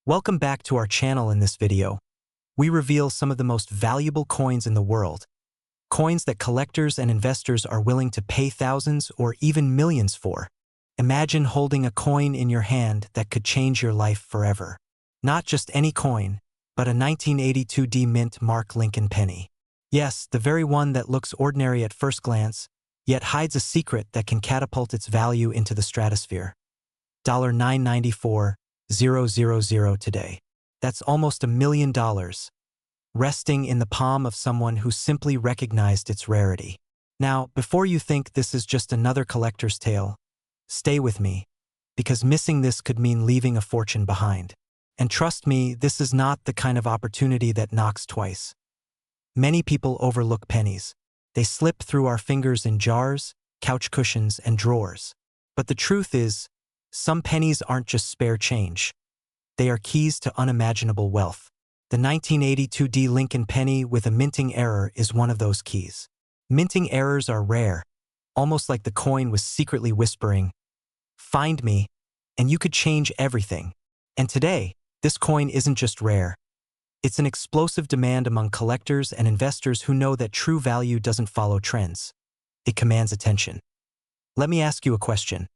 Welcome back to our channel. In this video, we reveal some of the most valuable coins in the world, coins that collectors and investors are willing to pay thousands or even millions for. Imagine holding a coin in your hand that could change your life forever. Not just any coin, but a 1982 D Mint Mark Lincoln penny. Yes, the very one that looks ordinary at first glance, yet hides a secret that can catapult its value into the stratosphere. $994,000 today. That's almost $1 million, resting in the palm of someone who simply recognized its rarity. Now, before you think this is just another collector's tale, stay with me, because missing this could mean leaving a fortune behind. And trust me, this is not the kind of opportunity that knocks twice. Many people overlook pennies. They slip through our fingers in jars, couch cushions, and drawers. But the truth is, some pennies aren't just spare change. They are keys to unimaginable wealth. The 1982 D Lincoln penny with a minting error is one of those keys. Minting errors are rare, almost like the coin was secretly whispering, "Find me, and you could change everything." And today, this coin isn't just rare. It's an explosive demand among collectors and investors who know that true value doesn't follow trends. It commands attention. Let me ask you a question.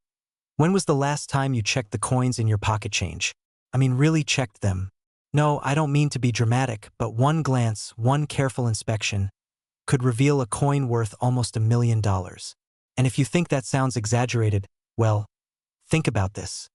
When was the last time you checked the coins in your pocket change? I mean, really checked them. No, I don't mean to be dramatic, but one glance, one careful inspection, could reveal a coin worth almost $1 million. And if you think that sounds exaggerated, well, think about this.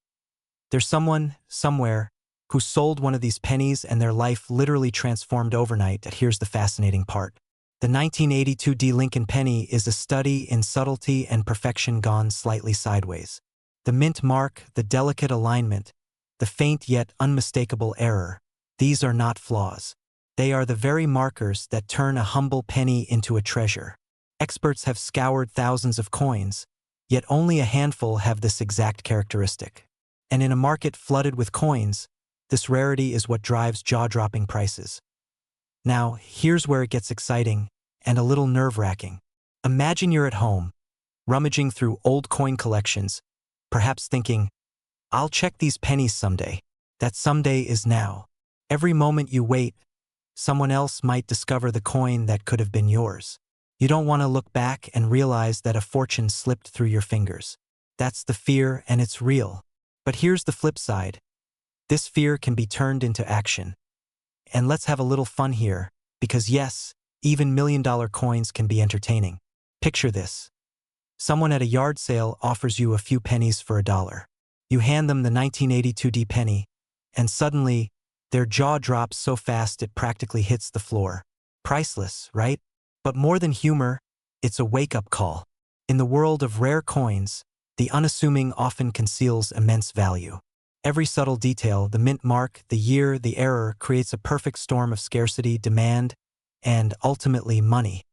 There's someone, somewhere, who sold one of these pennies and their life literally transformed overnight. And here's the fascinating part. The 1982 D Lincoln penny is a study in subtlety and perfection gone slightly sideways. The mint mark, the delicate alignment, the faint yet unmistakable error, these are not flaws. They are the very markers that turn a humble penny into a treasure. Experts have scoured thousands of coins, yet only a handful have this exact characteristic. And in a market flooded with coins, this rarity is what drives jaw-dropping prices. Now, here's where it gets exciting and a little nerve-wracking. Imagine you're at home, rummaging through old coin collections, perhaps thinking, "I'll check these pennies someday." That someday is now. Every moment you wait, someone else might discover the coin that could have been yours. You don't want to look back and realize that a fortune slipped through your fingers. That's the fear, and it's real. But here's the flip side. This fear can be turned into action. And let's have a little fun here, because yes, even million-dollar coins can be entertaining. Picture this. Someone at a yard sale offers you a few pennies for $1. You hand them the 1982 D penny, and suddenly, their jaw drops so fast it practically hits the floor. Priceless, right? But more than humor, it's a wake-up call. In the world of rare coins, the unassuming often conceals immense value. Every subtle detail, the mint mark, the year, the error, creates a perfect storm of scarcity, demand, and ultimately money.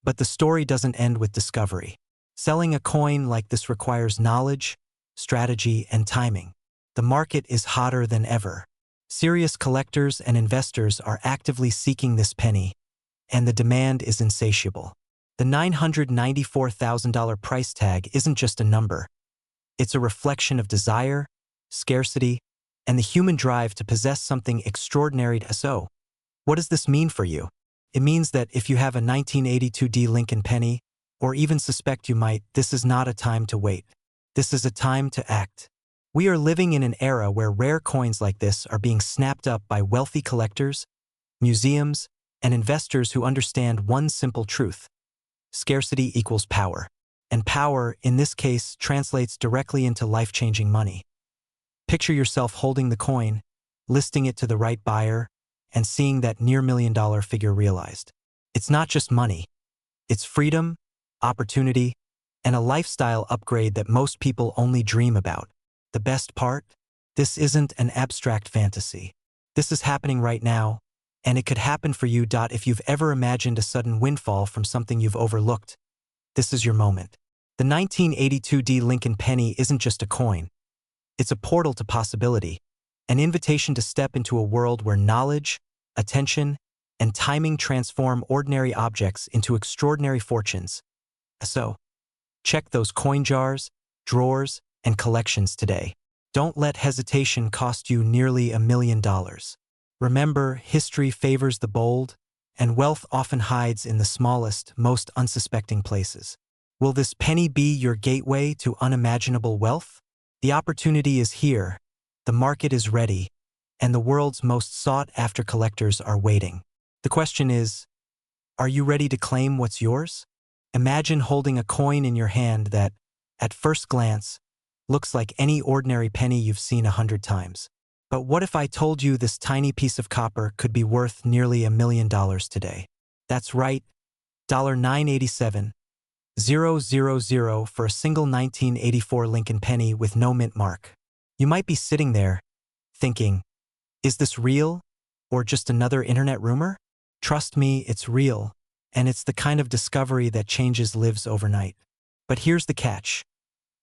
But the story doesn't end with discovery. Selling a coin like this requires knowledge, strategy, and timing. The market is hotter than ever. Serious collectors and investors are actively seeking this penny, and the demand is insatiable. The $994,000 price tag isn't just a number. It's a reflection of desire, scarcity, and the human drive to possess something extraordinary. So, what does this mean for you? It means that if you have a 1982 D Lincoln penny, or even suspect you might, this is not a time to wait. This is a time to act. We are living in an era where rare coins like this are being snapped up by wealthy collectors, museums, and investors who understand one simple truth. Scarcity equals power. And power, in this case, translates directly into life-changing money. Picture yourself holding the coin, listing it to the right buyer, and seeing that near $1 million figure realized. It's not just money. It's freedom, opportunity, and a lifestyle upgrade that most people only dream about. The best part? This isn't an abstract fantasy. This is happening right now, and it could happen for you. If you've ever imagined a sudden windfall from something you've overlooked, this is your moment. The 1982 D Lincoln penny isn't just a coin. It's a portal to possibility, an invitation to step into a world where knowledge, attention, and timing transform ordinary objects into extraordinary fortunes. So, check those coin jars, drawers, and collections today. Don't let hesitation cost you nearly $1 million. Remember, history favors the bold, and wealth often hides in the smallest, most unsuspecting places. Will this penny be your gateway to unimaginable wealth? The opportunity is here, the market is ready, and the world's most sought-after collectors are waiting. The question is, are you ready to claim what's yours? Imagine holding a coin in your hand that, at first glance, looks like any ordinary penny you've seen 100 times. But what if I told you this tiny piece of copper could be worth nearly $1 million today? That's right, $987,000 for a single 1984 Lincoln penny with no mint mark. You might be sitting there, thinking, is this real, or just another internet rumor? Trust me, it's real, and it's the kind of discovery that changes lives overnight. But here's the catch.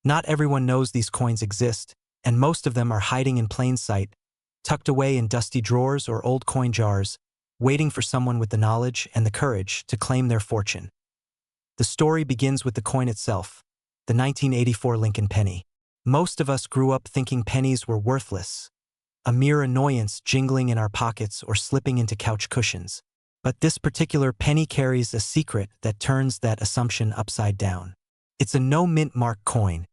Not everyone knows these coins exist, and most of them are hiding in plain sight, tucked away in dusty drawers or old coin jars, waiting for someone with the knowledge and the courage to claim their fortune. The story begins with the coin itself, the 1984 Lincoln penny. Most of us grew up thinking pennies were worthless, a mere annoyance jingling in our pockets or slipping into couch cushions. But this particular penny carries a secret that turns that assumption upside down. It's a no-mint mark coin,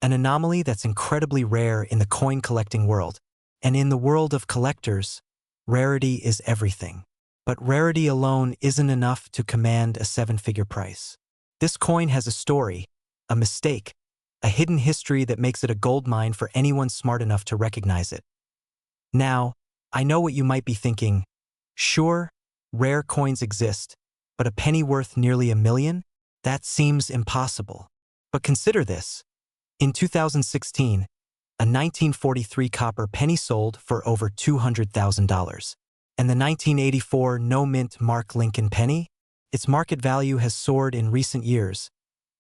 an anomaly that's incredibly rare in the coin collecting world. And in the world of collectors, rarity is everything. But rarity alone isn't enough to command a seven-figure price. This coin has a story, a mistake, a hidden history that makes it a goldmine for anyone smart enough to recognize it. Now, I know what you might be thinking. Sure, rare coins exist, but a penny worth nearly $1 million? That seems impossible. But consider this. In 2016, a 1943 copper penny sold for over $200,000. And the 1984 no-mint mark Lincoln penny? Its market value has soared in recent years,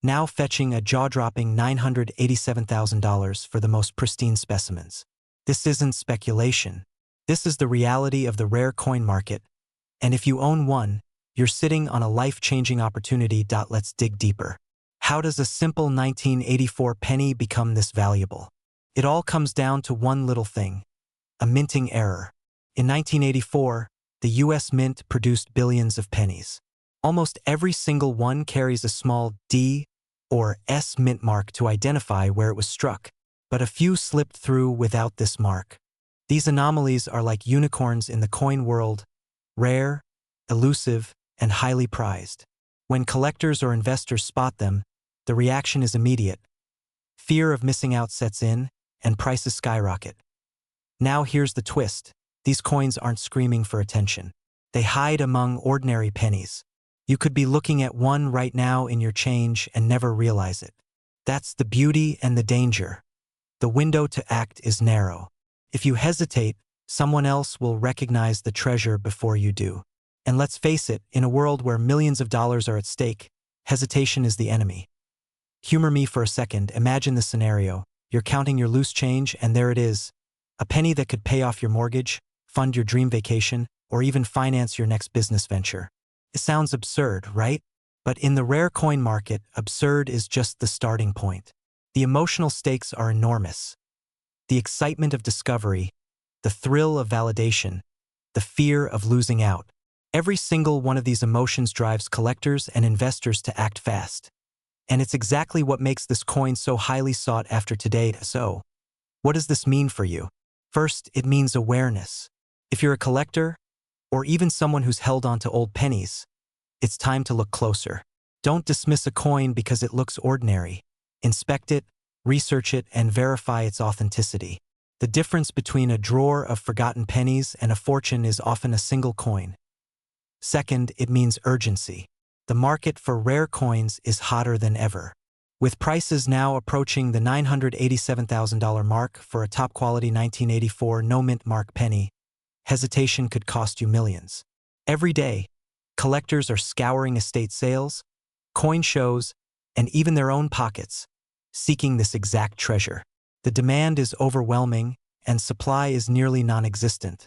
now fetching a jaw-dropping $987,000 for the most pristine specimens. This isn't speculation. This is the reality of the rare coin market, and if you own one, you're sitting on a life-changing opportunity. Let's dig deeper. How does a simple 1984 penny become this valuable? It all comes down to one little thing: a minting error. In 1984, the U.S. Mint produced billions of pennies. Almost every single one carries a small D or S mint mark to identify where it was struck, but a few slipped through without this mark. These anomalies are like unicorns in the coin world, rare, elusive, and highly prized. When collectors or investors spot them, the reaction is immediate. Fear of missing out sets in, and prices skyrocket. Now here's the twist. These coins aren't screaming for attention. They hide among ordinary pennies. You could be looking at one right now in your change and never realize it. That's the beauty and the danger. The window to act is narrow. If you hesitate, someone else will recognize the treasure before you do. And let's face it, in a world where millions of dollars are at stake, hesitation is the enemy. Humor me for a second. Imagine the scenario. You're counting your loose change, and there it is. A penny that could pay off your mortgage, fund your dream vacation, or even finance your next business venture. It sounds absurd, right? But in the rare coin market, absurd is just the starting point. The emotional stakes are enormous. The excitement of discovery, the thrill of validation, the fear of losing out. Every single one of these emotions drives collectors and investors to act fast. And it's exactly what makes this coin so highly sought after today. So, what does this mean for you? First, it means awareness. If you're a collector, or even someone who's held on to old pennies, it's time to look closer. Don't dismiss a coin because it looks ordinary. Inspect it, research it, and verify its authenticity. The difference between a drawer of forgotten pennies and a fortune is often a single coin. Second, it means urgency. The market for rare coins is hotter than ever. With prices now approaching the $987,000 mark for a top-quality 1984 no-mint mark penny, hesitation could cost you millions. Every day, collectors are scouring estate sales, coin shows, and even their own pockets, seeking this exact treasure. The demand is overwhelming, and supply is nearly non-existent.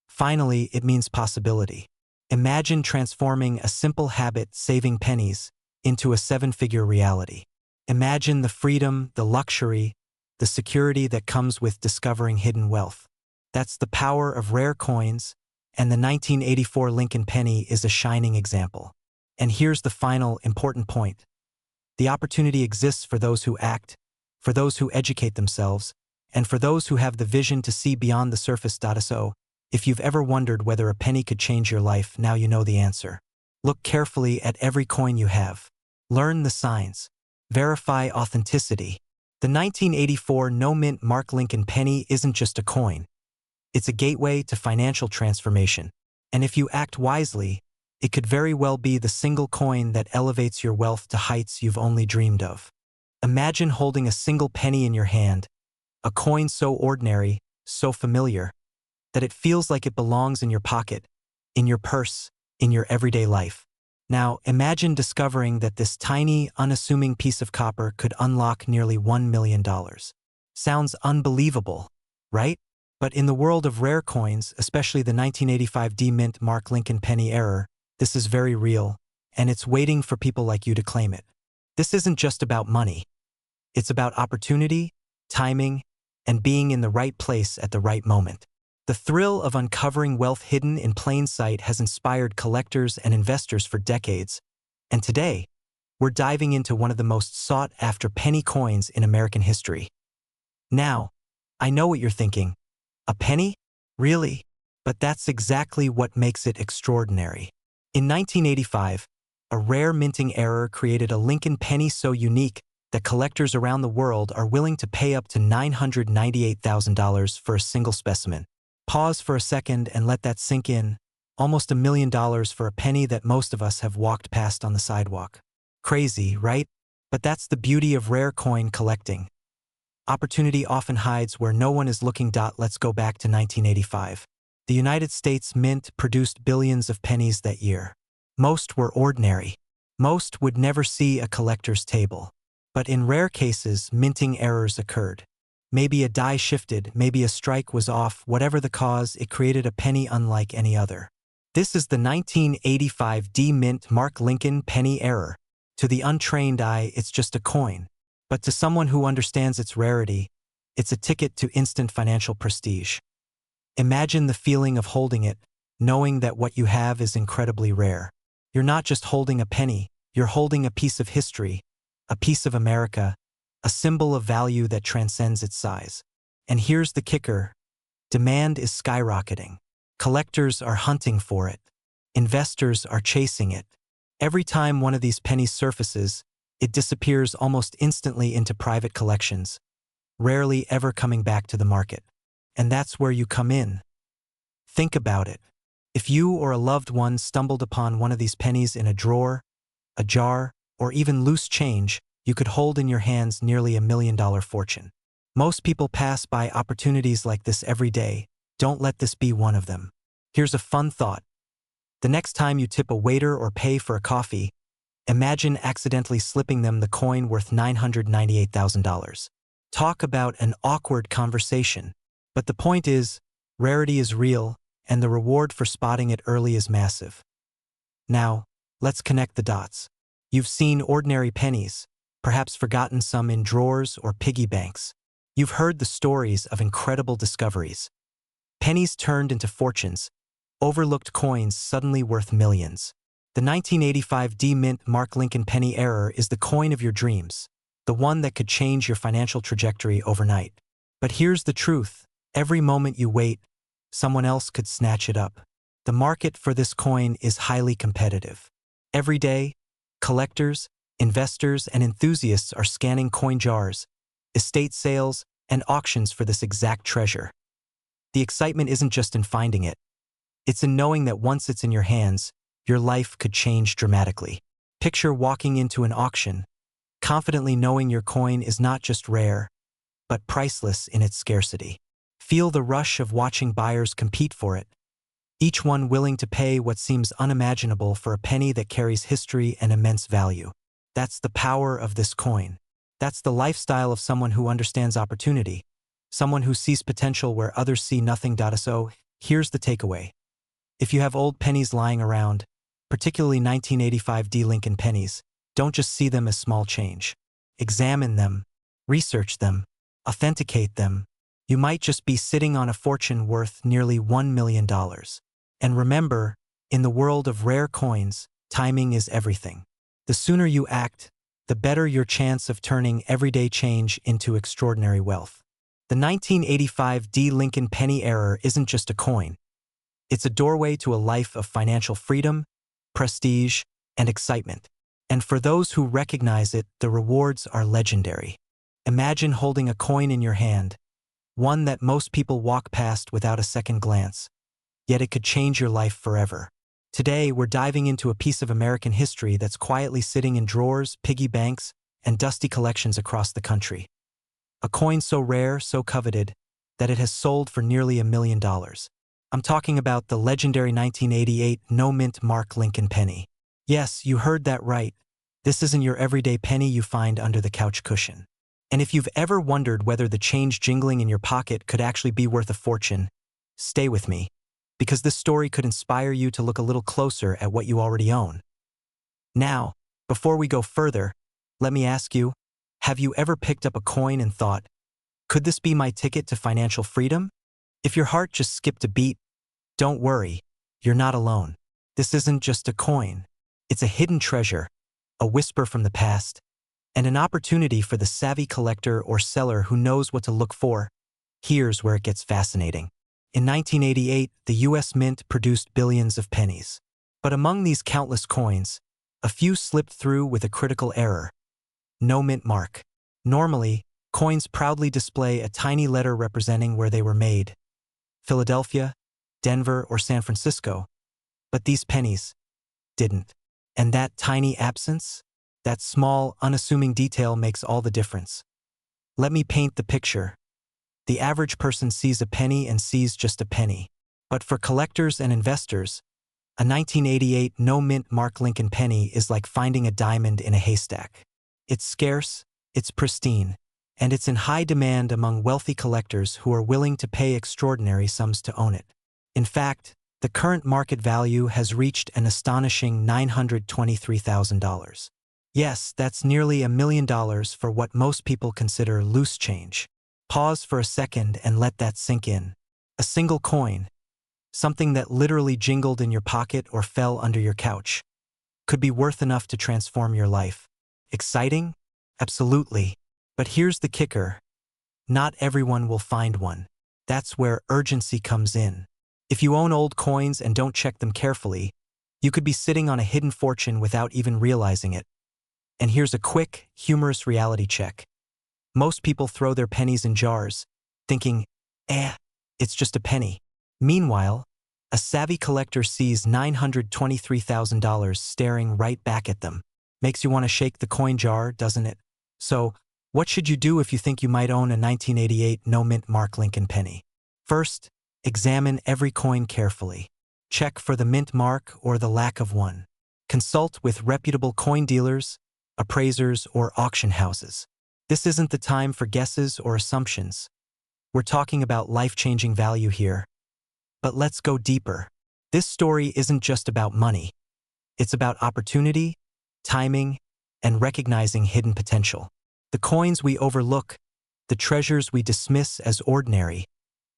Finally, it means possibility. Imagine transforming a simple habit, saving pennies, into a seven-figure reality. Imagine the freedom, the luxury, the security that comes with discovering hidden wealth. That's the power of rare coins, and the 1984 Lincoln penny is a shining example. And here's the final important point. The opportunity exists for those who act, for those who educate themselves, and for those who have the vision to see beyond the surface. So, if you've ever wondered whether a penny could change your life, now you know the answer. Look carefully at every coin you have. Learn the signs. Verify authenticity. The 1984 no-mint Mark Lincoln penny isn't just a coin. It's a gateway to financial transformation. And if you act wisely, it could very well be the single coin that elevates your wealth to heights you've only dreamed of. Imagine holding a single penny in your hand, a coin so ordinary, so familiar, that it feels like it belongs in your pocket, in your purse, in your everyday life. Now, imagine discovering that this tiny, unassuming piece of copper could unlock nearly $1 million. Sounds unbelievable, right? But in the world of rare coins, especially the 1985 D-Mint Mark Lincoln penny era, this is very real, and it's waiting for people like you to claim it. This isn't just about money. It's about opportunity, timing, and being in the right place at the right moment. The thrill of uncovering wealth hidden in plain sight has inspired collectors and investors for decades, and today, we're diving into one of the most sought-after penny coins in American history. Now, I know what you're thinking. A penny? Really? But that's exactly what makes it extraordinary. In 1985, a rare minting error created a Lincoln penny so unique that collectors around the world are willing to pay up to $998,000 for a single specimen. Pause for a second and let that sink in. Almost $1 million for a penny that most of us have walked past on the sidewalk. Crazy, right? But that's the beauty of rare coin collecting. Opportunity often hides where no one is looking. Let's go back to 1985. The United States Mint produced billions of pennies that year. Most were ordinary. Most would never see a collector's table. But in rare cases, minting errors occurred. Maybe a die shifted, maybe a strike was off, whatever the cause, it created a penny unlike any other. This is the 1985 D-Mint Mark Lincoln penny error. To the untrained eye, it's just a coin. But to someone who understands its rarity, it's a ticket to instant financial prestige. Imagine the feeling of holding it, knowing that what you have is incredibly rare. You're not just holding a penny, you're holding a piece of history, a piece of America, a symbol of value that transcends its size. And here's the kicker. Demand is skyrocketing. Collectors are hunting for it. Investors are chasing it. Every time one of these pennies surfaces, it disappears almost instantly into private collections, rarely ever coming back to the market. And that's where you come in. Think about it. If you or a loved one stumbled upon one of these pennies in a drawer, a jar, or even loose change, you could hold in your hands nearly $1 million fortune. Most people pass by opportunities like this every day. Don't let this be one of them. Here's a fun thought. The next time you tip a waiter or pay for a coffee, imagine accidentally slipping them the coin worth $998,000. Talk about an awkward conversation. But the point is, rarity is real, and the reward for spotting it early is massive. Now, let's connect the dots. You've seen ordinary pennies, perhaps forgotten some in drawers or piggy banks. You've heard the stories of incredible discoveries. Pennies turned into fortunes, overlooked coins suddenly worth millions. The 1985 D-Mint Mark Lincoln penny error is the coin of your dreams, the one that could change your financial trajectory overnight. But here's the truth. Every moment you wait, someone else could snatch it up. The market for this coin is highly competitive. Every day, collectors, investors, and enthusiasts are scanning coin jars, estate sales, and auctions for this exact treasure. The excitement isn't just in finding it. It's in knowing that once it's in your hands, your life could change dramatically. Picture walking into an auction, confidently knowing your coin is not just rare, but priceless in its scarcity. Feel the rush of watching buyers compete for it, each one willing to pay what seems unimaginable for a penny that carries history and immense value. That's the power of this coin. That's the lifestyle of someone who understands opportunity, someone who sees potential where others see nothing. So, here's the takeaway. If you have old pennies lying around, particularly 1985 D Lincoln pennies, don't just see them as small change. Examine them, research them, authenticate them, you might just be sitting on a fortune worth nearly $1 million. And remember, in the world of rare coins, timing is everything. The sooner you act, the better your chance of turning everyday change into extraordinary wealth. The 1985 D. Lincoln penny error isn't just a coin. It's a doorway to a life of financial freedom, prestige, and excitement. And for those who recognize it, the rewards are legendary. Imagine holding a coin in your hand, one that most people walk past without a second glance, yet it could change your life forever. Today, we're diving into a piece of American history that's quietly sitting in drawers, piggy banks, and dusty collections across the country. A coin so rare, so coveted, that it has sold for nearly $1 million. I'm talking about the legendary 1988 no-mint Mark Lincoln penny. Yes, you heard that right. This isn't your everyday penny you find under the couch cushion. And if you've ever wondered whether the change jingling in your pocket could actually be worth a fortune, stay with me, because this story could inspire you to look a little closer at what you already own. Now, before we go further, let me ask you, have you ever picked up a coin and thought, could this be my ticket to financial freedom? If your heart just skipped a beat, don't worry, you're not alone. This isn't just a coin. It's a hidden treasure, a whisper from the past, and an opportunity for the savvy collector or seller who knows what to look for. Here's where it gets fascinating. In 1988, the U.S. Mint produced billions of pennies. But among these countless coins, a few slipped through with a critical error. No mint mark. Normally, coins proudly display a tiny letter representing where they were made. Philadelphia, Denver, or San Francisco. But these pennies didn't. And that tiny absence, that small, unassuming detail makes all the difference. Let me paint the picture. The average person sees a penny and sees just a penny. But for collectors and investors, a 1988 no-mint Mark Lincoln penny is like finding a diamond in a haystack. It's scarce, it's pristine, and it's in high demand among wealthy collectors who are willing to pay extraordinary sums to own it. In fact, the current market value has reached an astonishing $923,000. Yes, that's nearly $1 million for what most people consider loose change. Pause for a second and let that sink in. A single coin, something that literally jingled in your pocket or fell under your couch, could be worth enough to transform your life. Exciting? Absolutely. But here's the kicker. Not everyone will find one. That's where urgency comes in. If you own old coins and don't check them carefully, you could be sitting on a hidden fortune without even realizing it. And here's a quick, humorous reality check. Most people throw their pennies in jars, thinking, it's just a penny. Meanwhile, a savvy collector sees $923,000 staring right back at them. Makes you want to shake the coin jar, doesn't it? So, what should you do if you think you might own a 1988 no-mint Mark Lincoln penny? First, examine every coin carefully. Check for the mint mark or the lack of one. Consult with reputable coin dealers, appraisers, or auction houses. This isn't the time for guesses or assumptions. We're talking about life-changing value here. But let's go deeper. This story isn't just about money. It's about opportunity, timing, and recognizing hidden potential. The coins we overlook, the treasures we dismiss as ordinary,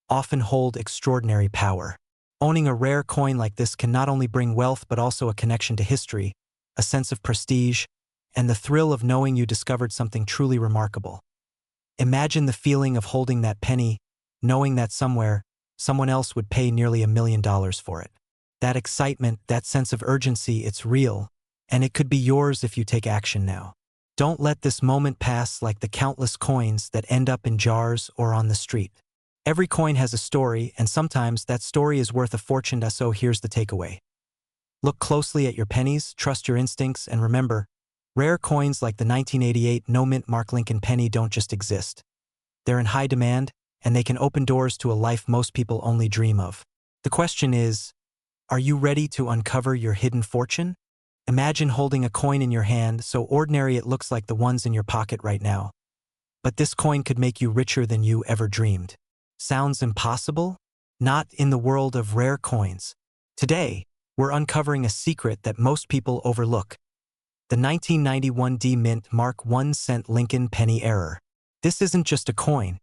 often hold extraordinary power. Owning a rare coin like this can not only bring wealth but also a connection to history, a sense of prestige, and the thrill of knowing you discovered something truly remarkable. Imagine the feeling of holding that penny, knowing that somewhere, someone else would pay nearly $1 million for it. That excitement, that sense of urgency, it's real, and it could be yours if you take action now. Don't let this moment pass like the countless coins that end up in jars or on the street. Every coin has a story, and sometimes that story is worth a fortune. So here's the takeaway. Look closely at your pennies, trust your instincts, and remember, rare coins like the 1988 no-mint Mark Lincoln penny don't just exist. They're in high demand, and they can open doors to a life most people only dream of. The question is, are you ready to uncover your hidden fortune? Imagine holding a coin in your hand so ordinary it looks like the ones in your pocket right now. But this coin could make you richer than you ever dreamed. Sounds impossible? Not in the world of rare coins. Today, we're uncovering a secret that most people overlook. The 1991 D Mint Mark 1 cent Lincoln penny error. This isn't just a coin.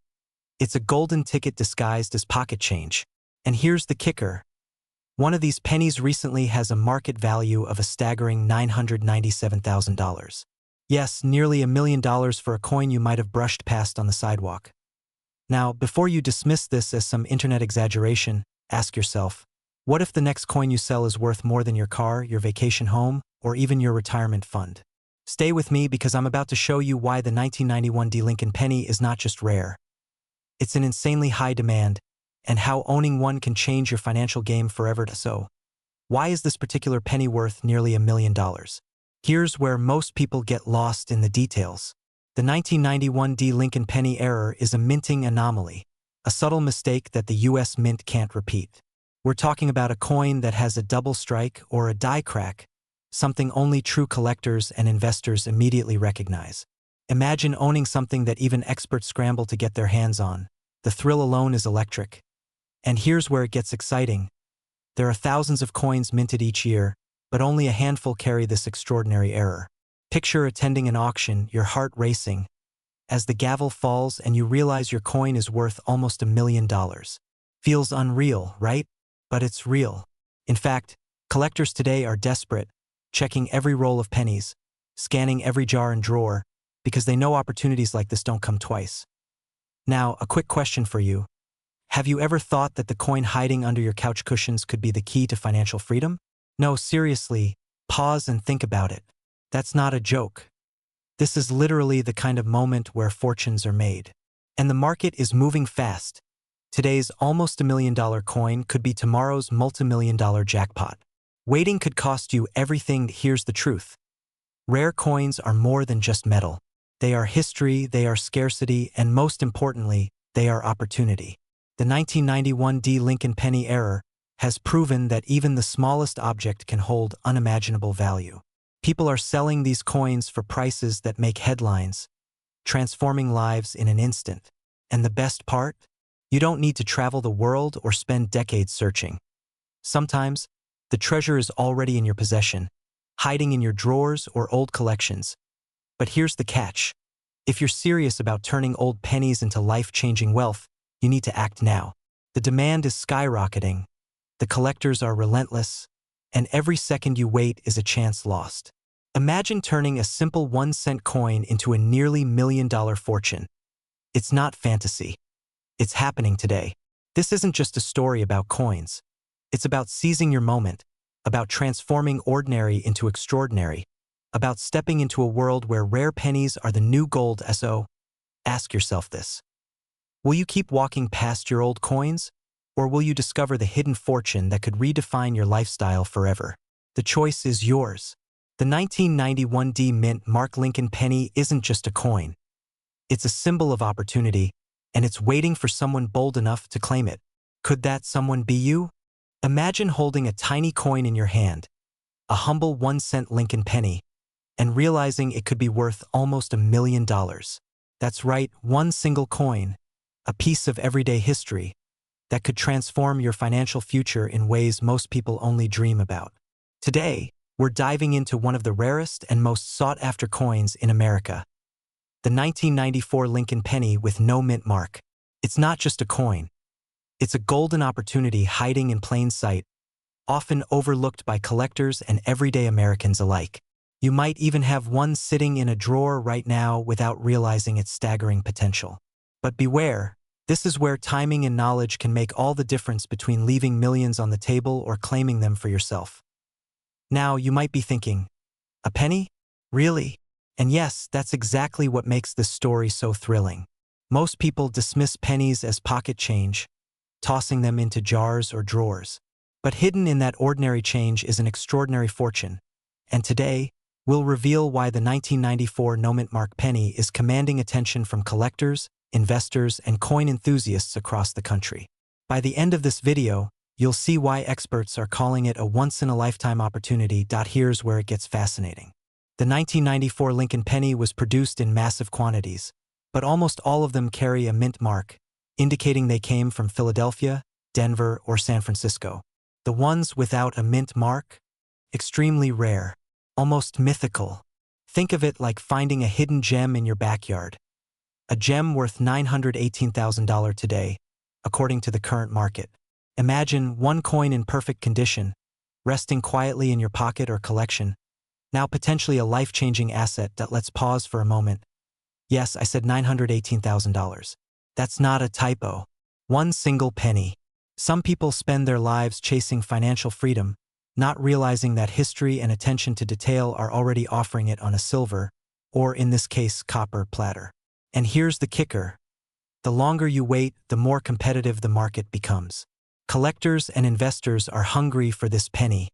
It's a golden ticket disguised as pocket change. And here's the kicker. One of these pennies recently has a market value of a staggering $997,000. Yes, nearly $1 million for a coin you might have brushed past on the sidewalk. Now, before you dismiss this as some internet exaggeration, ask yourself, what if the next coin you sell is worth more than your car, your vacation home, or even your retirement fund? Stay with me because I'm about to show you why the 1991 D. Lincoln penny is not just rare. It's in insanely high demand, and how owning one can change your financial game forever. So, why is this particular penny worth nearly $1 million? Here's where most people get lost in the details. The 1991 D. Lincoln penny error is a minting anomaly, a subtle mistake that the US Mint can't repeat. We're talking about a coin that has a double strike or a die crack, something only true collectors and investors immediately recognize. Imagine owning something that even experts scramble to get their hands on. The thrill alone is electric. And here's where it gets exciting. There are thousands of coins minted each year, but only a handful carry this extraordinary error. Picture attending an auction, your heart racing, as the gavel falls and you realize your coin is worth almost $1 million. Feels unreal, right? But it's real. In fact, collectors today are desperate, checking every roll of pennies, scanning every jar and drawer, because they know opportunities like this don't come twice. Now, a quick question for you. Have you ever thought that the coin hiding under your couch cushions could be the key to financial freedom? No, seriously, pause and think about it. That's not a joke. This is literally the kind of moment where fortunes are made. And the market is moving fast. Today's almost $1 million coin could be tomorrow's multi-million-dollar jackpot. Waiting could cost you everything. Here's the truth. Rare coins are more than just metal. They are history, they are scarcity, and most importantly, they are opportunity. The 1991 D. Lincoln penny error has proven that even the smallest object can hold unimaginable value. People are selling these coins for prices that make headlines, transforming lives in an instant. And the best part? You don't need to travel the world or spend decades searching. Sometimes, the treasure is already in your possession, hiding in your drawers or old collections. But here's the catch. If you're serious about turning old pennies into life-changing wealth, you need to act now. The demand is skyrocketing, the collectors are relentless, and every second you wait is a chance lost. Imagine turning a simple 1-cent coin into a nearly $1 million fortune. It's not fantasy. It's happening today. This isn't just a story about coins. It's about seizing your moment, about transforming ordinary into extraordinary, about stepping into a world where rare pennies are the new gold. So, ask yourself this. Will you keep walking past your old coins? Or will you discover the hidden fortune that could redefine your lifestyle forever? The choice is yours. The 1991 D. Mint Mark Lincoln penny isn't just a coin. It's a symbol of opportunity, and it's waiting for someone bold enough to claim it. Could that someone be you? Imagine holding a tiny coin in your hand, a humble 1-cent Lincoln penny, and realizing it could be worth almost $1 million. That's right, one single coin, a piece of everyday history, that could transform your financial future in ways most people only dream about. Today, we're diving into one of the rarest and most sought-after coins in America, the 1994 Lincoln penny with no mint mark. It's not just a coin. It's a golden opportunity hiding in plain sight, often overlooked by collectors and everyday Americans alike. You might even have one sitting in a drawer right now without realizing its staggering potential. But beware, this is where timing and knowledge can make all the difference between leaving millions on the table or claiming them for yourself. Now, you might be thinking, a penny? Really? And yes, that's exactly what makes this story so thrilling. Most people dismiss pennies as pocket change, tossing them into jars or drawers. But hidden in that ordinary change is an extraordinary fortune. And today, we'll reveal why the 1994 no-mint mark penny is commanding attention from collectors, investors, and coin enthusiasts across the country. By the end of this video, you'll see why experts are calling it a once-in-a-lifetime opportunity. Here's where it gets fascinating. The 1994 Lincoln penny was produced in massive quantities, but almost all of them carry a mint mark, indicating they came from Philadelphia, Denver, or San Francisco. The ones without a mint mark? Extremely rare, almost mythical. Think of it like finding a hidden gem in your backyard. A gem worth $918,000 today, according to the current market. Imagine one coin in perfect condition, resting quietly in your pocket or collection, now potentially a life-changing asset that let's pause for a moment. Yes, I said $918,000. That's not a typo. One single penny. Some people spend their lives chasing financial freedom, not realizing that history and attention to detail are already offering it on a silver, or in this case, copper platter. And here's the kicker. The longer you wait, the more competitive the market becomes. Collectors and investors are hungry for this penny,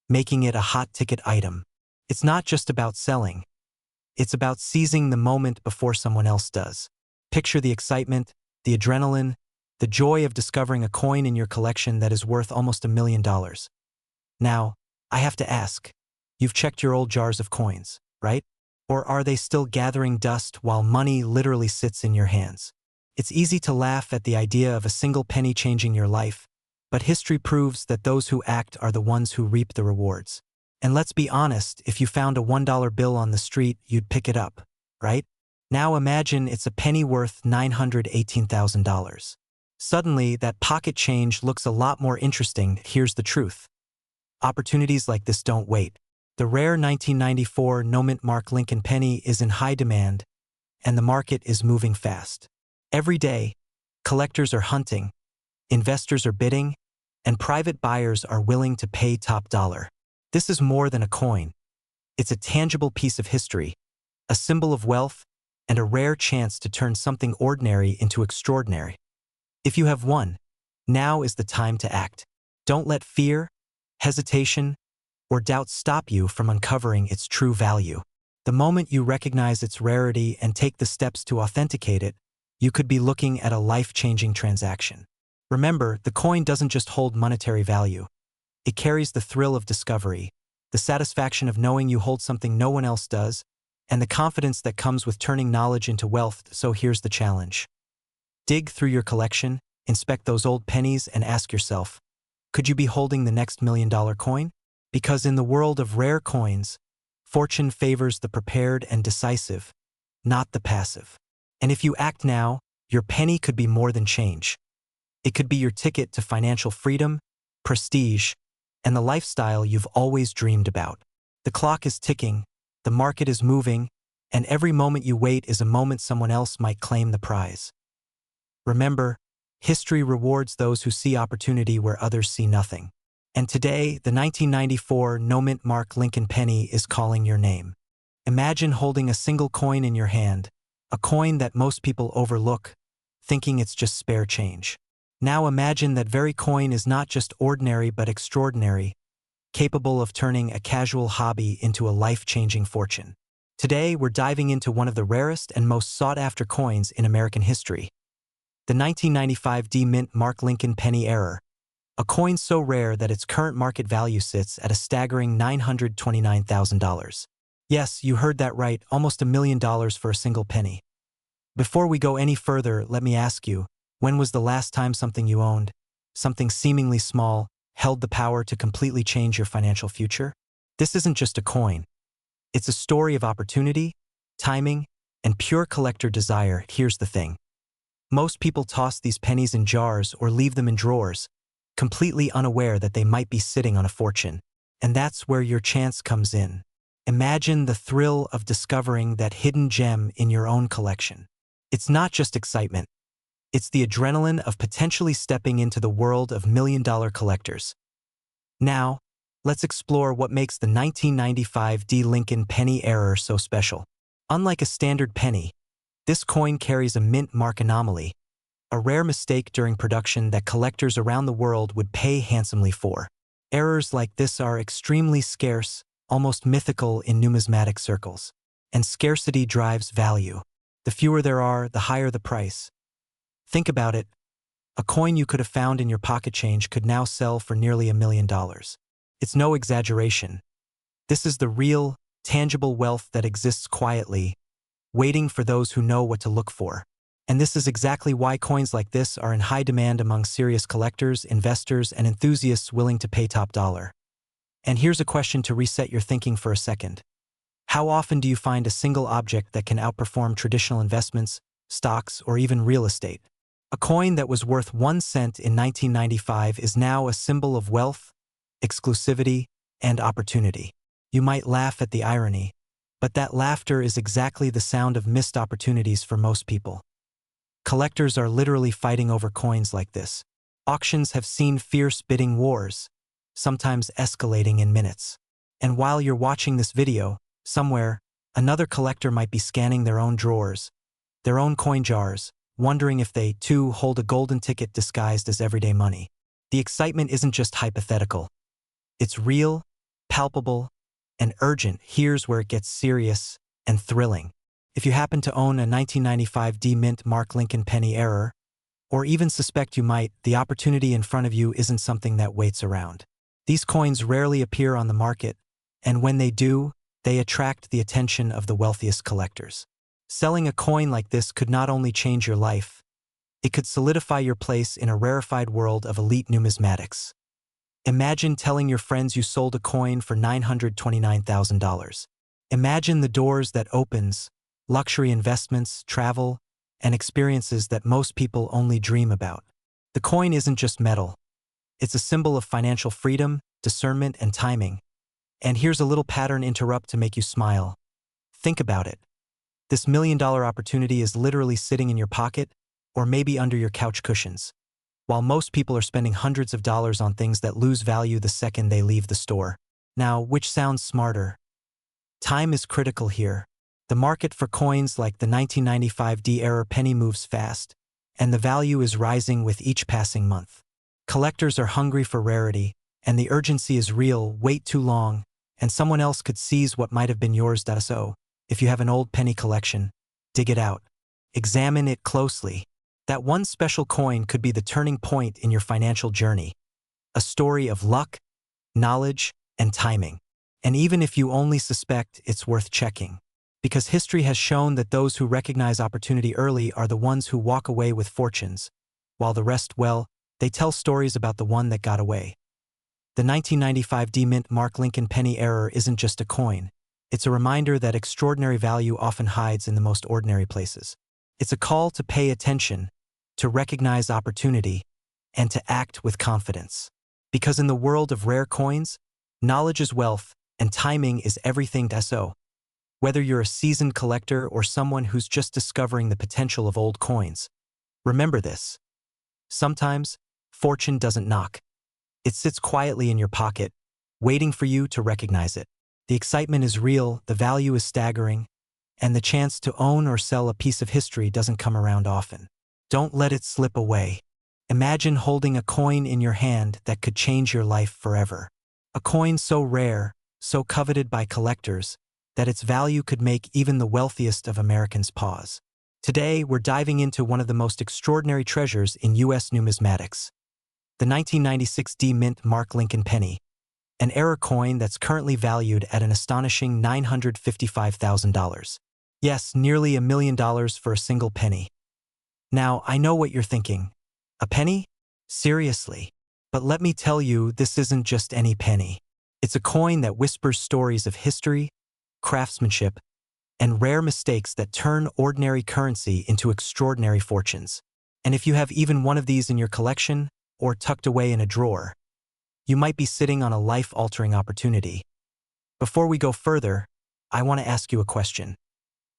making it a hot-ticket item. It's not just about selling. It's about seizing the moment before someone else does. Picture the excitement, the adrenaline, the joy of discovering a coin in your collection that is worth almost $1 million. Now, I have to ask, you've checked your old jars of coins, right? Or are they still gathering dust while money literally sits in your hands? It's easy to laugh at the idea of a single penny changing your life, but history proves that those who act are the ones who reap the rewards. And let's be honest, if you found a $1 bill on the street, you'd pick it up, right? Now imagine it's a penny worth $918,000. Suddenly, that pocket change looks a lot more interesting. Here's the truth. Opportunities like this don't wait. The rare 1994 no-mint mark Lincoln penny is in high demand, and the market is moving fast. Every day, collectors are hunting, investors are bidding, and private buyers are willing to pay top dollar. This is more than a coin. It's a tangible piece of history, a symbol of wealth, and a rare chance to turn something ordinary into extraordinary. If you have one, now is the time to act. Don't let fear, hesitation, or doubt stop you from uncovering its true value. The moment you recognize its rarity and take the steps to authenticate it, you could be looking at a life-changing transaction. Remember, the coin doesn't just hold monetary value. It carries the thrill of discovery, the satisfaction of knowing you hold something no one else does, and the confidence that comes with turning knowledge into wealth. So here's the challenge. Dig through your collection, inspect those old pennies, and ask yourself, could you be holding the next $1 million coin? Because in the world of rare coins, fortune favors the prepared and decisive, not the passive. And if you act now, your penny could be more than change. It could be your ticket to financial freedom, prestige, and the lifestyle you've always dreamed about. The clock is ticking, the market is moving, and every moment you wait is a moment someone else might claim the prize. Remember, history rewards those who see opportunity where others see nothing. And today, the 1994 no-mint mark Lincoln penny is calling your name. Imagine holding a single coin in your hand, a coin that most people overlook, thinking it's just spare change. Now imagine that very coin is not just ordinary but extraordinary, capable of turning a casual hobby into a life-changing fortune. Today, we're diving into one of the rarest and most sought-after coins in American history, the 1995 D-Mint Mark Lincoln Penny Error, a coin so rare that its current market value sits at a staggering $929,000. Yes, you heard that right, almost $1 million for a single penny. Before we go any further, let me ask you, when was the last time something you owned, something seemingly small, held the power to completely change your financial future? This isn't just a coin. It's a story of opportunity, timing, and pure collector desire. Here's the thing. Most people toss these pennies in jars or leave them in drawers, completely unaware that they might be sitting on a fortune. And that's where your chance comes in. Imagine the thrill of discovering that hidden gem in your own collection. It's not just excitement. It's the adrenaline of potentially stepping into the world of million-dollar collectors. Now, let's explore what makes the 1995 D. Lincoln Penny Error so special. Unlike a standard penny, this coin carries a mint mark anomaly, a rare mistake during production that collectors around the world would pay handsomely for. Errors like this are extremely scarce, almost mythical in numismatic circles. And scarcity drives value. The fewer there are, the higher the price. Think about it. A coin you could have found in your pocket change could now sell for nearly $1 million. It's no exaggeration. This is the real, tangible wealth that exists quietly, waiting for those who know what to look for. And this is exactly why coins like this are in high demand among serious collectors, investors, and enthusiasts willing to pay top dollar. And here's a question to reset your thinking for a second. How often do you find a single object that can outperform traditional investments, stocks, or even real estate. A coin that was worth 1 cent in 1995 is now a symbol of wealth, exclusivity, and opportunity. You might laugh at the irony, but that laughter is exactly the sound of missed opportunities for most people. Collectors are literally fighting over coins like this. Auctions have seen fierce bidding wars, sometimes escalating in minutes. And while you're watching this video, somewhere, another collector might be scanning their own drawers, their own coin jars, wondering if they, too, hold a golden ticket disguised as everyday money. The excitement isn't just hypothetical. It's real, palpable, and urgent. Here's where it gets serious and thrilling. If you happen to own a 1995 D-Mint Mark Lincoln penny error, or even suspect you might, the opportunity in front of you isn't something that waits around. These coins rarely appear on the market, and when they do, they attract the attention of the wealthiest collectors. Selling a coin like this could not only change your life, it could solidify your place in a rarefied world of elite numismatics. Imagine telling your friends you sold a coin for $929,000. Imagine the doors that opens, luxury investments, travel, and experiences that most people only dream about. The coin isn't just metal. It's a symbol of financial freedom, discernment, and timing. And here's a little pattern interrupt to make you smile. Think about it. This $1 million opportunity is literally sitting in your pocket, or maybe under your couch cushions, while most people are spending hundreds of dollars on things that lose value the second they leave the store. Now, which sounds smarter? Time is critical here. The market for coins like the 1995 D-era penny moves fast, and the value is rising with each passing month. Collectors are hungry for rarity, and the urgency is real. Wait too long, and someone else could seize what might have been yours. So, if you have an old penny collection, dig it out. Examine it closely. That one special coin could be the turning point in your financial journey. A story of luck, knowledge, and timing. And even if you only suspect, it's worth checking. Because history has shown that those who recognize opportunity early are the ones who walk away with fortunes, while the rest, well, they tell stories about the one that got away. The 1995 D-Mint Mark Lincoln penny error isn't just a coin. It's a reminder that extraordinary value often hides in the most ordinary places. It's a call to pay attention, to recognize opportunity, and to act with confidence. Because in the world of rare coins, knowledge is wealth, and timing is everything. So, whether you're a seasoned collector or someone who's just discovering the potential of old coins, remember this. Sometimes, fortune doesn't knock. It sits quietly in your pocket, waiting for you to recognize it. The excitement is real, the value is staggering, and the chance to own or sell a piece of history doesn't come around often. Don't let it slip away. Imagine holding a coin in your hand that could change your life forever. A coin so rare, so coveted by collectors, that its value could make even the wealthiest of Americans pause. Today, we're diving into one of the most extraordinary treasures in U.S. numismatics. The 1996 D-Mint Mark Lincoln penny, an error coin that's currently valued at an astonishing $955,000. Yes, nearly $1 million for a single penny. Now, I know what you're thinking. A penny? Seriously. But let me tell you, this isn't just any penny. It's a coin that whispers stories of history, craftsmanship, and rare mistakes that turn ordinary currency into extraordinary fortunes. And if you have even one of these in your collection, or tucked away in a drawer, you might be sitting on a life-altering opportunity. Before we go further, I want to ask you a question.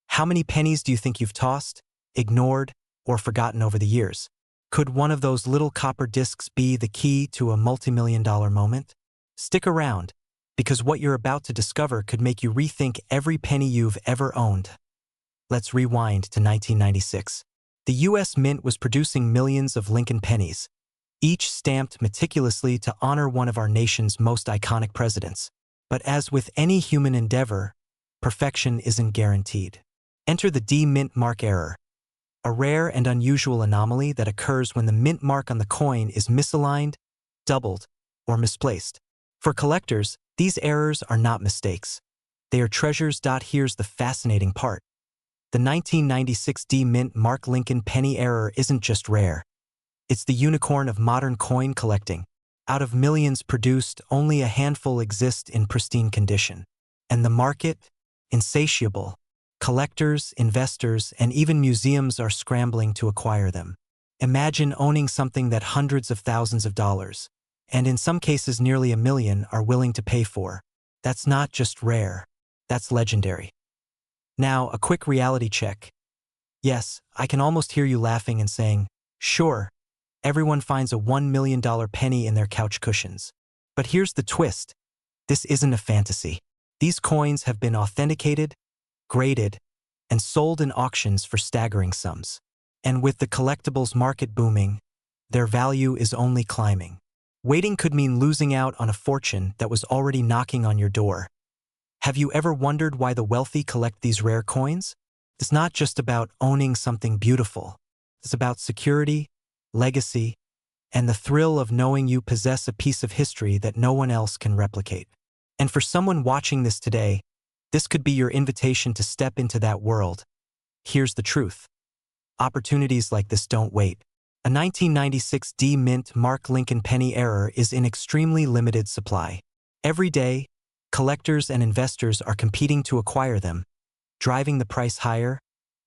How many pennies do you think you've tossed, ignored, or forgotten over the years? Could one of those little copper discs be the key to a multi-million-dollar moment? Stick around, because what you're about to discover could make you rethink every penny you've ever owned. Let's rewind to 1996. The U.S. Mint was producing millions of Lincoln pennies, each stamped meticulously to honor one of our nation's most iconic presidents. But as with any human endeavor, perfection isn't guaranteed. Enter the D-Mint Mark error, a rare and unusual anomaly that occurs when the mint mark on the coin is misaligned, doubled, or misplaced. For collectors, these errors are not mistakes. They are treasures. Here's the fascinating part. The 1996 D-Mint Mark Lincoln penny error isn't just rare. It's the unicorn of modern coin collecting. Out of millions produced, only a handful exist in pristine condition. And the market? Insatiable. Collectors, investors, and even museums are scrambling to acquire them. Imagine owning something that hundreds of thousands of dollars, and in some cases nearly 1 million, are willing to pay for. That's not just rare, that's legendary. Now, a quick reality check. Yes, I can almost hear you laughing and saying, sure, everyone finds a $1 million penny in their couch cushions. But here's the twist. This isn't a fantasy. These coins have been authenticated, graded, and sold in auctions for staggering sums. And with the collectibles market booming, their value is only climbing. Waiting could mean losing out on a fortune that was already knocking on your door. Have you ever wondered why the wealthy collect these rare coins? It's not just about owning something beautiful. It's about security, legacy, and the thrill of knowing you possess a piece of history that no one else can replicate. And for someone watching this today, this could be your invitation to step into that world. Here's the truth. Opportunities like this don't wait. A 1996 D Mint Mark Lincoln penny error is in extremely limited supply. Every day, collectors and investors are competing to acquire them, driving the price higher,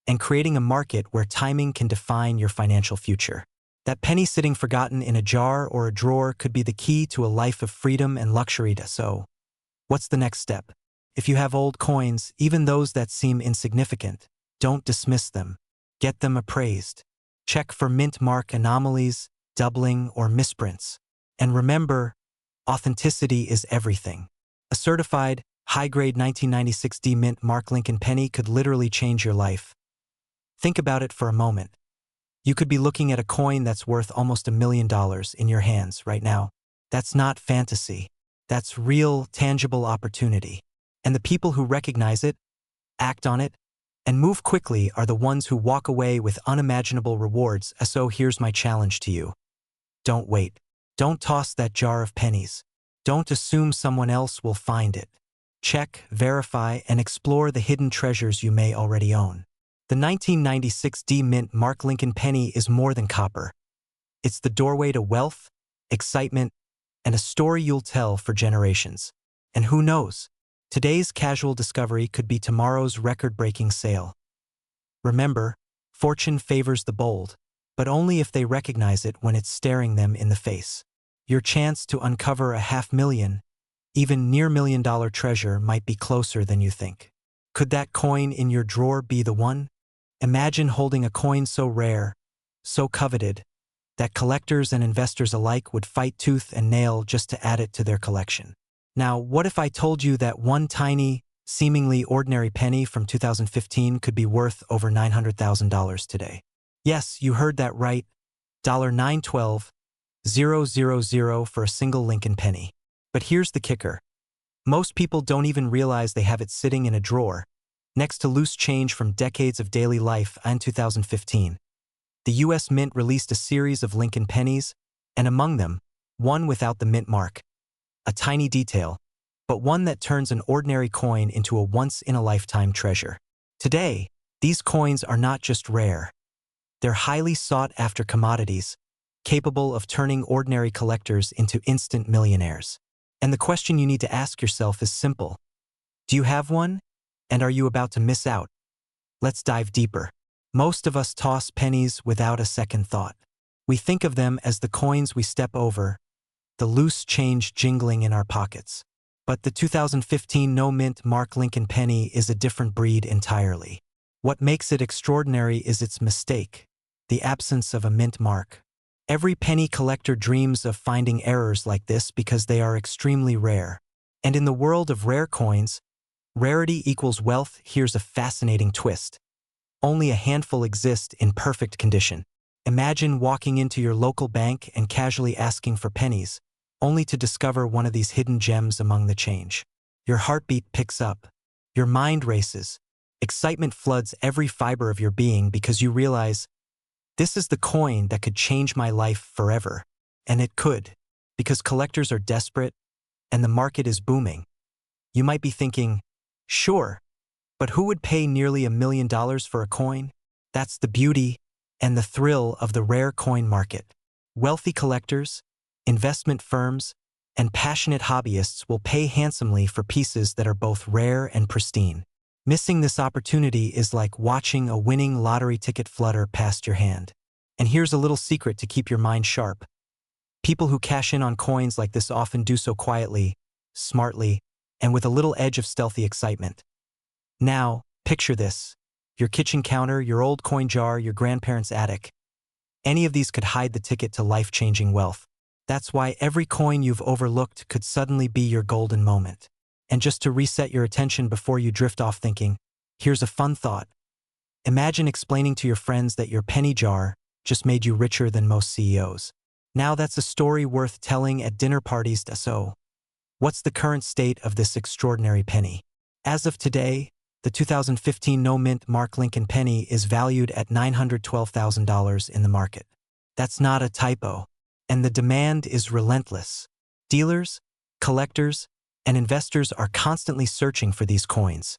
and creating a market where timing can define your financial future. That penny sitting forgotten in a jar or a drawer could be the key to a life of freedom and luxury. So, what's the next step? If you have old coins, even those that seem insignificant, don't dismiss them. Get them appraised. Check for mint mark anomalies, doubling, or misprints. And remember, authenticity is everything. A certified, high-grade 1996 D Mint Mark Lincoln penny could literally change your life. Think about it for a moment. You could be looking at a coin that's worth almost $1 million in your hands right now. That's not fantasy. That's real, tangible opportunity. And the people who recognize it, act on it, and move quickly are the ones who walk away with unimaginable rewards. So here's my challenge to you. Don't wait. Don't toss that jar of pennies. Don't assume someone else will find it. Check, verify, and explore the hidden treasures you may already own. The 1996 D Mint Mark Lincoln penny is more than copper. It's the doorway to wealth, excitement, and a story you'll tell for generations. And who knows? Today's casual discovery could be tomorrow's record-breaking sale. Remember, fortune favors the bold, but only if they recognize it when it's staring them in the face. Your chance to uncover a $500,000, even near $1 million treasure might be closer than you think. Could that coin in your drawer be the one? Imagine holding a coin so rare, so coveted, that collectors and investors alike would fight tooth and nail just to add it to their collection. Now, what if I told you that one tiny, seemingly ordinary penny from 2015 could be worth over $900,000 today? Yes, you heard that right. $912,000 for a single Lincoln penny. But here's the kicker. Most people don't even realize they have it sitting in a drawer, next to loose change from decades of daily life. In 2015, the U.S. Mint released a series of Lincoln pennies, and among them, one without the mint mark. A tiny detail, but one that turns an ordinary coin into a once-in-a-lifetime treasure. Today, these coins are not just rare. They're highly sought-after commodities, capable of turning ordinary collectors into instant millionaires. And the question you need to ask yourself is simple. Do you have one? And are you about to miss out? Let's dive deeper. Most of us toss pennies without a second thought. We think of them as the coins we step over, the loose change jingling in our pockets. But the 2015 no-mint Mark Lincoln penny is a different breed entirely. What makes it extraordinary is its mistake, the absence of a mint mark. Every penny collector dreams of finding errors like this because they are extremely rare. And in the world of rare coins, rarity equals wealth. Here's a fascinating twist. Only a handful exist in perfect condition. Imagine walking into your local bank and casually asking for pennies, only to discover one of these hidden gems among the change. Your heartbeat picks up. Your mind races. Excitement floods every fiber of your being because you realize, this is the coin that could change my life forever. And it could, because collectors are desperate and the market is booming. You might be thinking, sure, but who would pay nearly $1 million for a coin? That's the beauty and the thrill of the rare coin market. Wealthy collectors, investment firms, and passionate hobbyists will pay handsomely for pieces that are both rare and pristine. Missing this opportunity is like watching a winning lottery ticket flutter past your hand. And here's a little secret to keep your mind sharp. People who cash in on coins like this often do so quietly, smartly, and with a little edge of stealthy excitement. Now, picture this. Your kitchen counter, your old coin jar, your grandparents' attic. Any of these could hide the ticket to life-changing wealth. That's why every coin you've overlooked could suddenly be your golden moment. And just to reset your attention before you drift off thinking, here's a fun thought. Imagine explaining to your friends that your penny jar just made you richer than most CEOs. Now that's a story worth telling at dinner parties. So, what's the current state of this extraordinary penny? As of today, the 2015 no-mint Mark Lincoln penny is valued at $912,000 in the market. That's not a typo. And the demand is relentless. Dealers, collectors, and investors are constantly searching for these coins,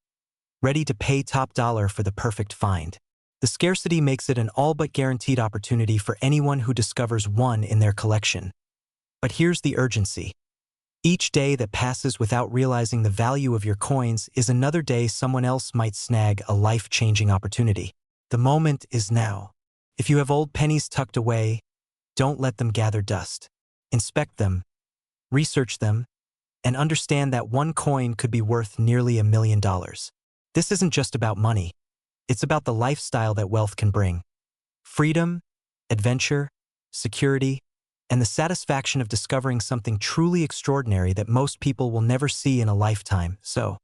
ready to pay top dollar for the perfect find. The scarcity makes it an all-but guaranteed opportunity for anyone who discovers one in their collection. But here's the urgency. Each day that passes without realizing the value of your coins is another day someone else might snag a life-changing opportunity. The moment is now. If you have old pennies tucked away, don't let them gather dust. Inspect them, research them, and understand that one coin could be worth nearly $1 million. This isn't just about money. It's about the lifestyle that wealth can bring. Freedom, adventure, security, and the satisfaction of discovering something truly extraordinary that most people will never see in a lifetime. So,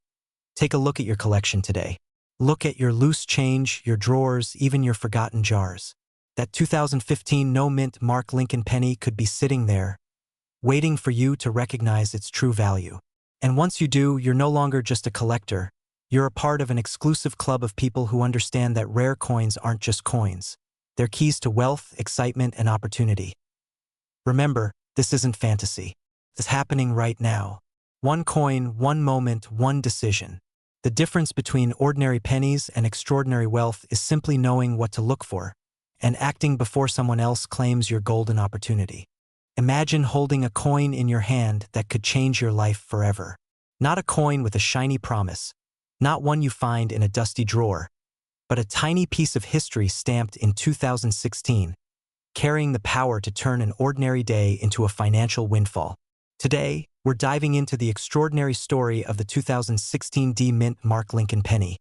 take a look at your collection today. Look at your loose change, your drawers, even your forgotten jars. That 2015 no-mint Mark Lincoln penny could be sitting there, waiting for you to recognize its true value. And once you do, you're no longer just a collector. You're a part of an exclusive club of people who understand that rare coins aren't just coins. They're keys to wealth, excitement, and opportunity. Remember, this isn't fantasy. It's happening right now. One coin, one moment, one decision. The difference between ordinary pennies and extraordinary wealth is simply knowing what to look for and acting before someone else claims your golden opportunity. Imagine holding a coin in your hand that could change your life forever. Not a coin with a shiny promise, not one you find in a dusty drawer, but a tiny piece of history stamped in 2016, carrying the power to turn an ordinary day into a financial windfall. Today, we're diving into the extraordinary story of the 2016 D-Mint Mark Lincoln penny,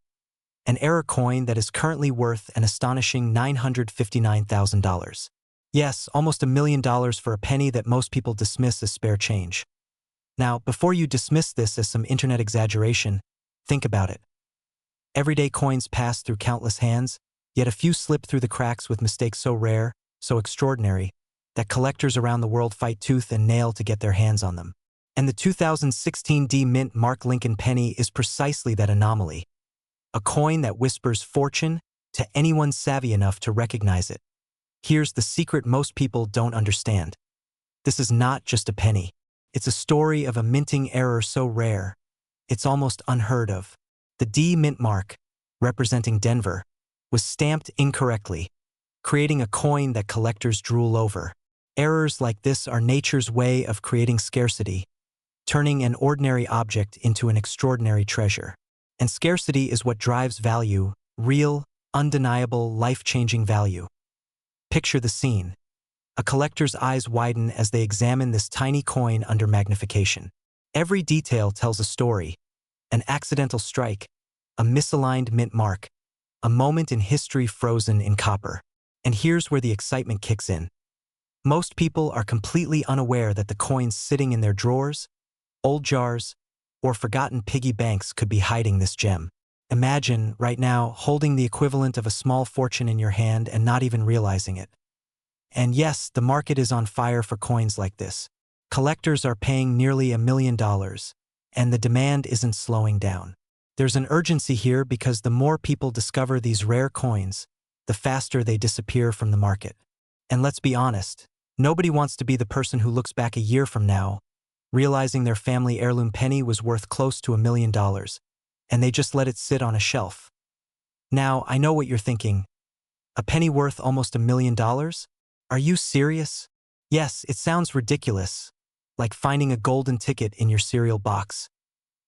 an error coin that is currently worth an astonishing $959,000. Yes, almost $1 million for a penny that most people dismiss as spare change. Now, before you dismiss this as some internet exaggeration, think about it. Everyday coins pass through countless hands, yet a few slip through the cracks with mistakes so rare, so extraordinary, that collectors around the world fight tooth and nail to get their hands on them. And the 2016 D-Mint Mark Lincoln penny is precisely that anomaly. A coin that whispers fortune to anyone savvy enough to recognize it. Here's the secret most people don't understand. This is not just a penny. It's a story of a minting error so rare, it's almost unheard of. The D-Mint mark, representing Denver, was stamped incorrectly, creating a coin that collectors drool over. Errors like this are nature's way of creating scarcity, turning an ordinary object into an extraordinary treasure. And scarcity is what drives value, real, undeniable, life-changing value. Picture the scene. A collector's eyes widen as they examine this tiny coin under magnification. Every detail tells a story. An accidental strike, a misaligned mint mark, a moment in history frozen in copper. And here's where the excitement kicks in. Most people are completely unaware that the coins sitting in their drawers, old jars, or forgotten piggy banks could be hiding this gem. Imagine, right now, holding the equivalent of a small fortune in your hand and not even realizing it. And yes, the market is on fire for coins like this. Collectors are paying nearly $1 million, and the demand isn't slowing down. There's an urgency here because the more people discover these rare coins, the faster they disappear from the market. And let's be honest, nobody wants to be the person who looks back a year from now, realizing their family heirloom penny was worth close to $1 million, and they just let it sit on a shelf. Now, I know what you're thinking. A penny worth almost $1 million? Are you serious? Yes, it sounds ridiculous, like finding a golden ticket in your cereal box.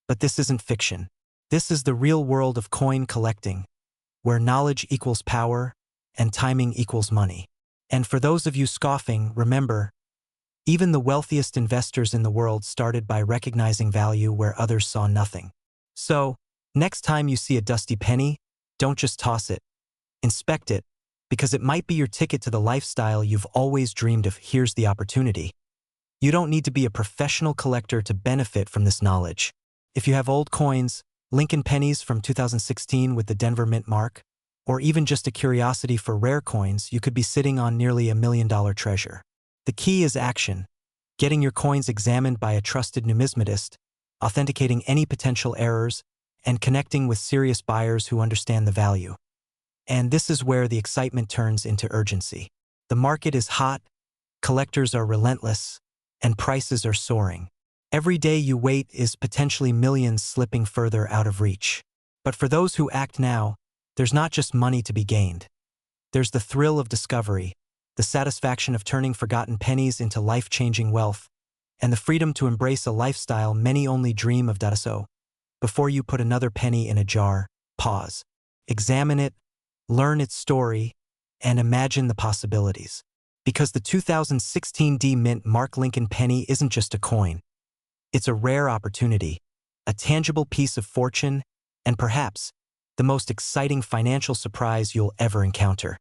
But this isn't fiction. This is the real world of coin collecting, where knowledge equals power and timing equals money. And for those of you scoffing, remember, even the wealthiest investors in the world started by recognizing value where others saw nothing. So, next time you see a dusty penny, don't just toss it. Inspect it, because it might be your ticket to the lifestyle you've always dreamed of. Here's the opportunity. You don't need to be a professional collector to benefit from this knowledge. If you have old coins, Lincoln pennies from 2016 with the Denver Mint mark, or even just a curiosity for rare coins, you could be sitting on nearly $1 million treasure. The key is action, getting your coins examined by a trusted numismatist, authenticating any potential errors, and connecting with serious buyers who understand the value. And this is where the excitement turns into urgency. The market is hot, collectors are relentless, and prices are soaring. Every day you wait is potentially millions slipping further out of reach. But for those who act now, there's not just money to be gained. There's the thrill of discovery, the satisfaction of turning forgotten pennies into life-changing wealth, and the freedom to embrace a lifestyle many only dream of. So, before you put another penny in a jar, pause, examine it, learn its story, and imagine the possibilities. Because the 2016 D Mint Mark Lincoln penny isn't just a coin. It's a rare opportunity, a tangible piece of fortune, and perhaps the most exciting financial surprise you'll ever encounter.